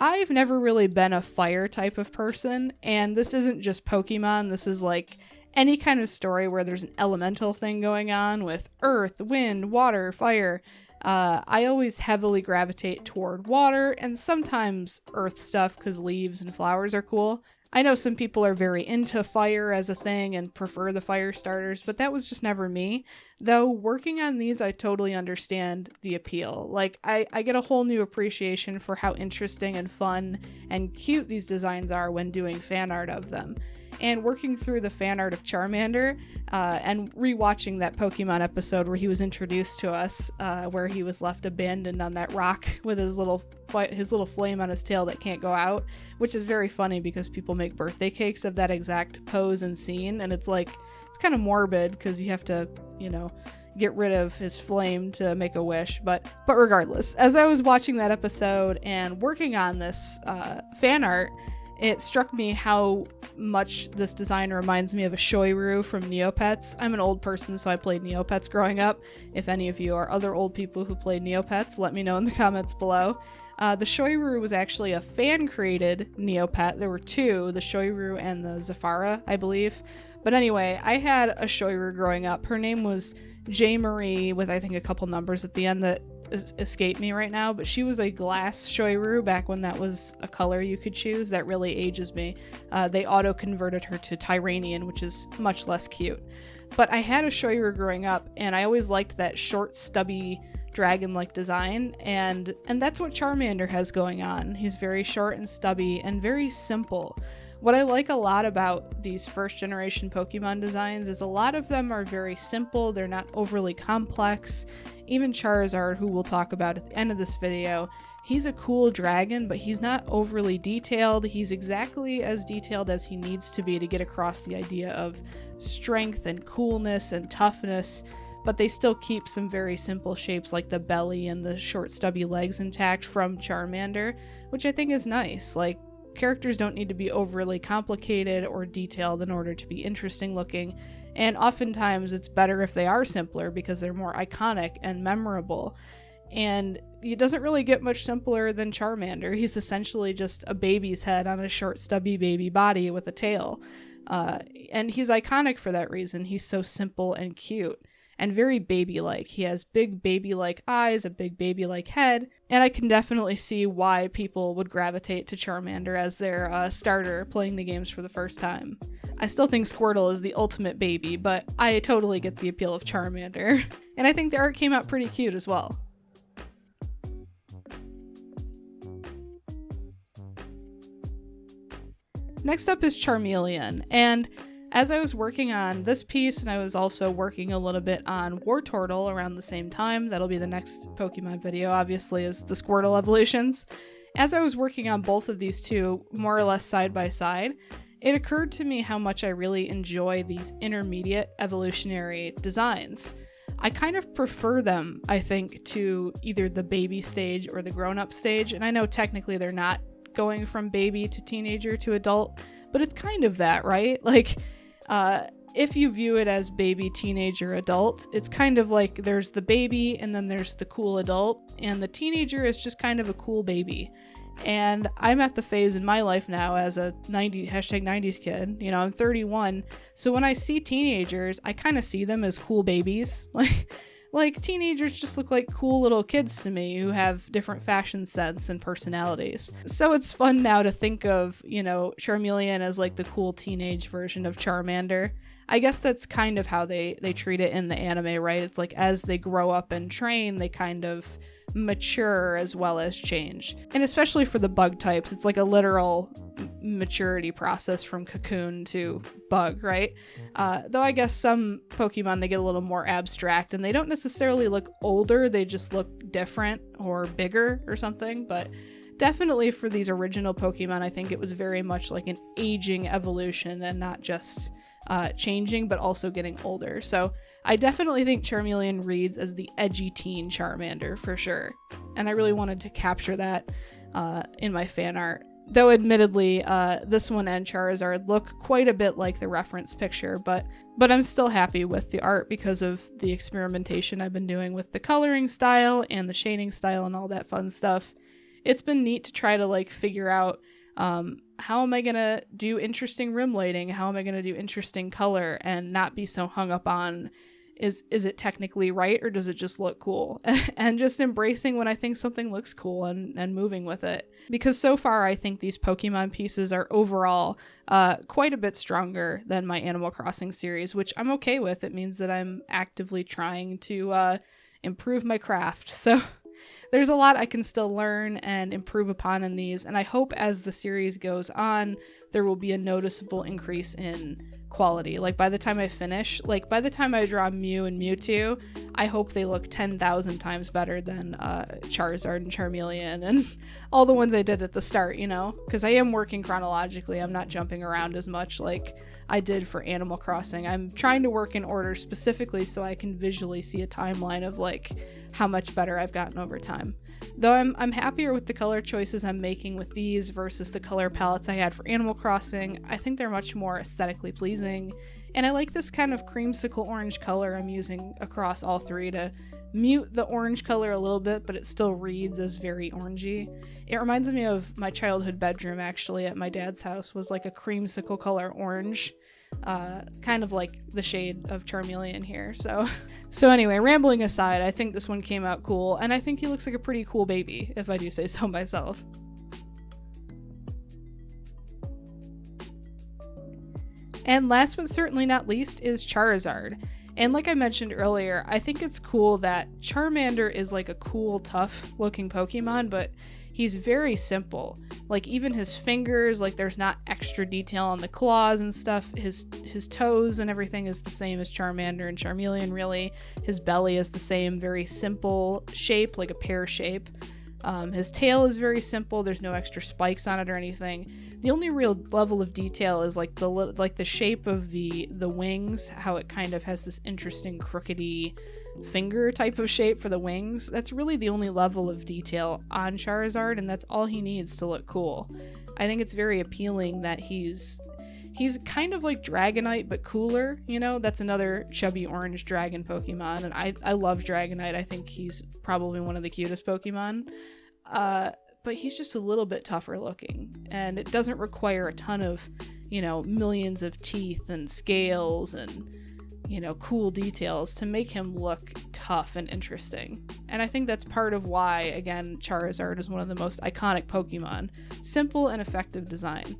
I've never really been a fire type of person, and this isn't just Pokemon, this is like any kind of story where there's an elemental thing going on with earth, wind, water, fire. I always heavily gravitate toward water and sometimes earth stuff because leaves and flowers are cool. I know some people are very into fire as a thing and prefer the fire starters, but that was just never me. Though working on these, I totally understand the appeal. Like, I get a whole new appreciation for how interesting and fun and cute these designs are when doing fan art of them. And working through the fan art of Charmander and rewatching that Pokemon episode where he was introduced to us, where he was left abandoned on that rock with his little flame on his tail that can't go out, which is very funny because people make birthday cakes of that exact pose and scene, and it's like, it's kind of morbid because you have to, you know, get rid of his flame to make a wish. But regardless, as I was watching that episode and working on this fan art, it struck me how much this design reminds me of a Shoiryu from Neopets. I'm an old person, so I played Neopets growing up. If any of you are other old people who played Neopets, let me know in the comments below. The Shoiryu was actually a fan-created Neopet. There were two, the Shoiryu and the Zafara, I believe. But anyway, I had a Shoiryu growing up. Her name was J. Marie, with I think a couple numbers at the end that escape me right now, but she was a glass Shoiryu back when that was a color you could choose. That really ages me. They auto-converted her to Tyranian, which is much less cute. But I had a Shoiryu growing up, and I always liked that short, stubby, dragon-like design, and that's what Charmander has going on. He's very short and stubby, and very simple. What I like a lot about these first-generation Pokemon designs is a lot of them are very simple, they're not overly complex. Even Charizard, who we'll talk about at the end of this video, he's a cool dragon, but he's not overly detailed. He's exactly as detailed as he needs to be to get across the idea of strength and coolness and toughness, but they still keep some very simple shapes like the belly and the short stubby legs intact from Charmander, which I think is nice. Like, characters don't need to be overly complicated or detailed in order to be interesting looking, and oftentimes it's better if they are simpler because they're more iconic and memorable. And it doesn't really get much simpler than Charmander. He's essentially just a baby's head on a short stubby baby body with a tail. And he's iconic for that reason. He's so simple and cute. And very baby-like. He has big baby-like eyes, a big baby-like head, and I can definitely see why people would gravitate to Charmander as their starter playing the games for the first time. I still think Squirtle is the ultimate baby, but I totally get the appeal of Charmander. And I think the art came out pretty cute as well. Next up is Charmeleon, and as I was working on this piece, and I was also working a little bit on Wartortle around the same time, that'll be the next Pokemon video, obviously, is the Squirtle evolutions. As I was working on both of these two, more or less side by side, it occurred to me how much I really enjoy these intermediate evolutionary designs. I kind of prefer them, I think, to either the baby stage or the grown-up stage, and I know technically they're not going from baby to teenager to adult, but it's kind of that, right? Like, if you view it as baby, teenager, adult, it's kind of like there's the baby and then there's the cool adult, and the teenager is just kind of a cool baby. And I'm at the phase in my life now as a #90s kid, you know, I'm 31, so when I see teenagers, I kind of see them as cool babies. Like teenagers just look like cool little kids to me who have different fashion sense and personalities. So it's fun now to think of, you know, Charmeleon as like the cool teenage version of Charmander. I guess that's kind of how they treat it in the anime, right? It's like as they grow up and train, they kind of mature as well as change. And especially for the bug types, it's like a literal maturity process from cocoon to bug, right? Though I guess some Pokemon, they get a little more abstract and they don't necessarily look older, they just look different or bigger or something. But definitely for these original Pokemon, I think it was very much like an aging evolution and not just changing, but also getting older. So I definitely think Charmeleon reads as the edgy teen Charmander for sure. And I really wanted to capture that in my fan art. Though admittedly, this one and Charizard look quite a bit like the reference picture, but I'm still happy with the art because of the experimentation I've been doing with the coloring style and the shading style and all that fun stuff. it's been neat to try to like figure out how am I gonna do interesting rim lighting? How am I gonna do interesting color and not be so hung up on is it technically right or does it just look cool? And just embracing when I think something looks cool and moving with it. Because so far I think these Pokemon pieces are overall quite a bit stronger than my Animal Crossing series, which I'm okay with. It means that I'm actively trying to improve my craft. So there's a lot I can still learn and improve upon in these, and I hope as the series goes on, there will be a noticeable increase in quality. Like by the time I finish, like by the time I draw Mew and Mewtwo, I hope they look 10,000 times better than Charizard and Charmeleon and all the ones I did at the start, you know? Because I am working chronologically. I'm not jumping around as much like I did for Animal Crossing. I'm trying to work in order specifically so I can visually see a timeline of like how much better I've gotten over time. Though I'm happier with the color choices I'm making with these versus the color palettes I had for Animal Crossing. I think they're much more aesthetically pleasing, and I like this kind of creamsicle orange color I'm using across all three to mute the orange color a little bit, but it still reads as very orangey. It reminds me of my childhood bedroom actually at my dad's house, was like a creamsicle color orange. Kind of like the shade of Charmeleon here. So anyway, rambling aside, I think this one came out cool, and I think he looks like a pretty cool baby, if I do say so myself. And last but certainly not least is Charizard. And like I mentioned earlier, I think it's cool that Charmander is like a cool, tough looking Pokemon, but he's very simple. Like even his fingers, like there's not extra detail on the claws and stuff. His toes and everything is the same as Charmander and Charmeleon really. His belly is the same, very simple shape, like a pear shape. His tail is very simple. There's no extra spikes on it or anything. The only real level of detail is like the shape of the wings, how it kind of has this interesting crookedy finger type of shape for the wings. That's really the only level of detail on Charizard, and that's all he needs to look cool. I think it's very appealing that he's kind of like Dragonite but cooler, you know? That's another chubby orange dragon Pokemon, and I love Dragonite. I think he's probably one of the cutest Pokemon. But he's just a little bit tougher looking, and it doesn't require a ton of, you know, millions of teeth and scales and, you know, cool details to make him look tough and interesting. And I think that's part of why, again, Charizard is one of the most iconic Pokemon. Simple and effective design.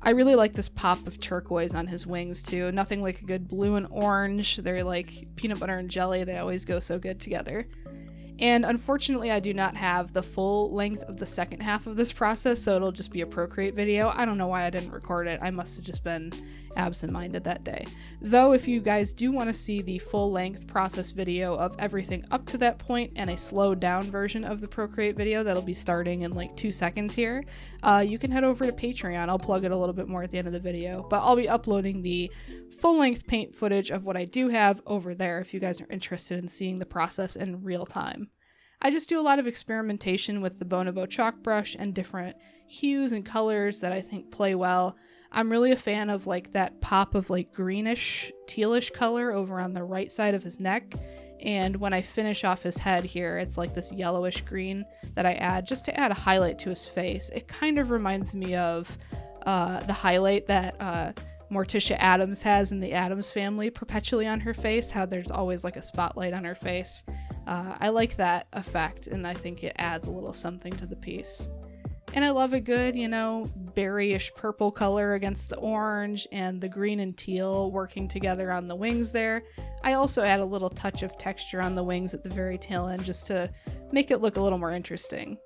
I really like this pop of turquoise on his wings too. Nothing like a good blue and orange. They're like peanut butter and jelly. They always go so good together. And unfortunately, I do not have the full length of the second half of this process, so it'll just be a Procreate video. I don't know why I didn't record it. I must have just been absent-minded that day. Though, if you guys do want to see the full-length process video of everything up to that point and a slowed-down version of the Procreate video that'll be starting in like 2 seconds here, you can head over to Patreon. I'll plug it a little bit more at the end of the video, but I'll be uploading the full-length paint footage of what I do have over there if you guys are interested in seeing the process in real time. I just do a lot of experimentation with the bonobo chalk brush and different hues and colors that I think play well. I'm really a fan of like that pop of like greenish, tealish color over on the right side of his neck. And when I finish off his head here, it's like this yellowish green that I add just to add a highlight to his face. It kind of reminds me of the highlight that Morticia Addams has in the Addams Family perpetually on her face, how there's always like a spotlight on her face. I like that effect, and I think it adds a little something to the piece. And I love a good, you know, berryish purple color against the orange and the green and teal working together on the wings there. I also add a little touch of texture on the wings at the very tail end just to make it look a little more interesting.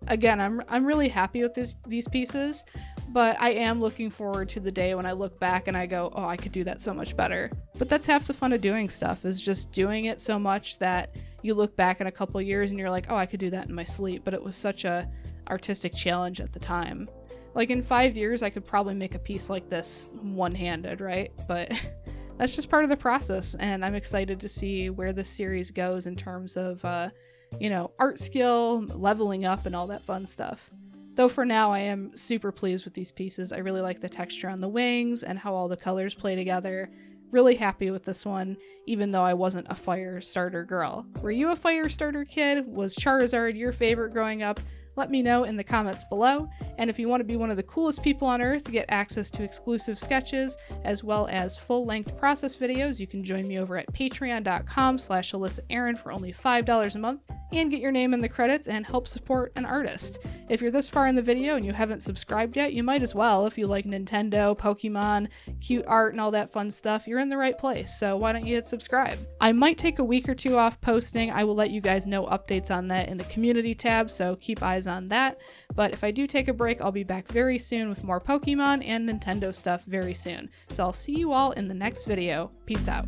Again, I'm really happy with these pieces, but I am looking forward to the day when I look back and I go, oh, I could do that so much better. But that's half the fun of doing stuff, is just doing it so much that you look back in a couple years and you're like, oh, I could do that in my sleep, but it was such a artistic challenge at the time. Like in 5 years, I could probably make a piece like this one-handed, right? But that's just part of the process, and I'm excited to see where this series goes in terms of you know, art skill, leveling up, and all that fun stuff. Though for now, I am super pleased with these pieces. I really like the texture on the wings and how all the colors play together. Really happy with this one, even though I wasn't a fire starter girl. Were you a fire starter kid? Was Charizard your favorite growing up? Let me know in the comments below, and if you want to be one of the coolest people on earth, get access to exclusive sketches, as well as full-length process videos, you can join me over at patreon.com/AlyssaAaron for only $5 a month, and get your name in the credits and help support an artist. If you're this far in the video and you haven't subscribed yet, you might as well. If you like Nintendo, Pokemon, cute art, and all that fun stuff, you're in the right place, so why don't you hit subscribe? I might take a week or two off posting. I will let you guys know updates on that in the community tab, so keep eyes on that. But if I do take a break, I'll be back very soon with more Pokemon and Nintendo stuff very soon. So I'll see you all in the next video. Peace out.